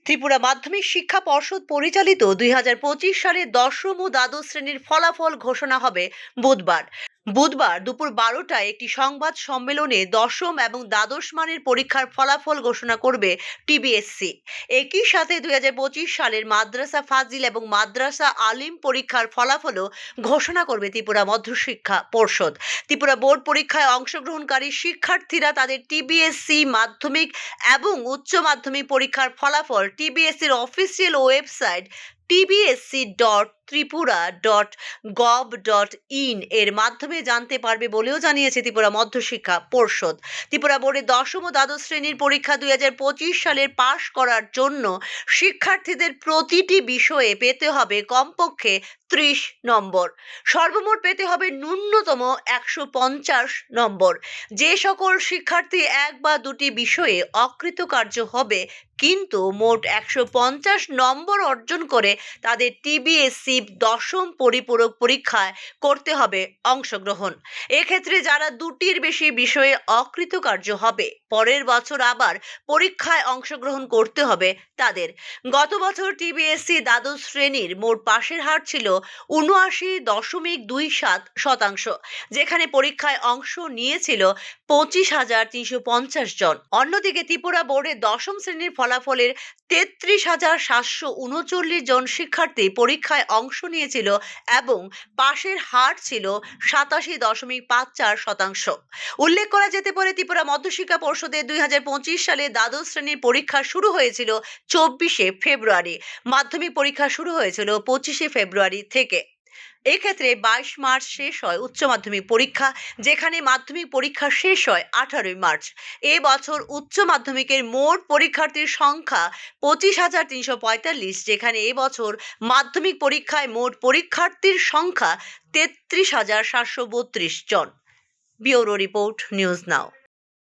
ত্রিপুরা মাধ্যমিক শিক্ষা পর্ষদ পরিচালিত 2025 সালের দশম ও দ্বাদশ শ্রেণীর ফলাফল ঘোষণা হবে বুধবার দুপুর 12টায় একটি সংবাদ সম্মেলনে দশম এবং দ্বাদশ মানের পরীক্ষার ফলাফল ঘোষণা করবে টিবিএসসি। একই সাথে 2025 সালের মাদ্রাসা ফাজিল এবং মাদ্রাসা আলিম পরীক্ষার ফলাফলও ঘোষণা করবে ত্রিপুরা মধ্যশিক্ষা পর্ষদ। ত্রিপুরা বোর্ড পরীক্ষায় অংশগ্রহণকারী শিক্ষার্থীরা তাদের টিবিএসসি মাধ্যমিক এবং উচ্চ মাধ্যমিক পরীক্ষার ফলাফল টিবিএসসির অফিসিয়াল ওয়েবসাইট tbsc.tripura.gov.in এর মাধ্যমে জানতে পারবে বলেও জানিয়েছে ত্রিপুরা মধ্যশিক্ষা পর্ষদ। ত্রিপুরা বোর্ডের দশম ও দ্বাদশ শ্রেণীর পরীক্ষা 2025 সালের পাশ করার জন্য শিক্ষার্থীদের প্রতিটি বিষয়ে পেতে হবে কমপক্ষে 30 নম্বর, সর্বমোট পেতে হবে ন্যূনতম 150 নম্বর। যে সকল শিক্ষার্থী এক বা দুটি বিষয়ে অকৃতকার্য হবে কিন্তু মোট 150 নম্বর অর্জন করে তাদের টিবিএসসি দশম পরিপূরক পরীক্ষায় করতে হবে অংশগ্রহণ। এক্ষেত্রে যারা দুটির বেশি বিষয়ে অকৃতকার্য হবে পরের বছর আবার পরীক্ষায় অংশগ্রহণ করতে হবে তাদের। গত বছর টিবিএসসি দ্বাদশ শ্রেণীর মোট পাশের হার ছিল 79.27%, যেখানে পরীক্ষায় অংশ নিয়েছিল 25,350 জন। অন্যদিকে ত্রিপুরা বোর্ডের দশম শ্রেণীর ফলাফলের 33,739 জন শিক্ষার্থী পরীক্ষায় অংশ নিয়েছিল এবং পাশের হার ছিল 87.54%। উল্লেখ করা যেতে পারে ত্রিপুরা মধ্যশিক্ষা পর্ষদের 2025 সালে দ্বাদশ শ্রেণীর পরীক্ষা শুরু হয়েছিল 24শে ফেব্রুয়ারি। মাধ্যমিক পরীক্ষা শুরু হয়েছিল 25শে ফেব্রুয়ারি থেকে। এক্ষেত্রে 22 মার্চ শেষ হয় উচ্চ মাধ্যমিক পরীক্ষা, যেখানে মাধ্যমিক পরীক্ষা শেষ হয় 18 মার্চ। এবছর উচ্চ মাধ্যমিকের মোট পরীক্ষার্থীর সংখ্যা 25,345, যেখানে এবছর মাধ্যমিক পরীক্ষায় মোট পরীক্ষার্থীর সংখ্যা 33,732 জন। ব্যুরো রিপোর্ট, নিউজ নাও।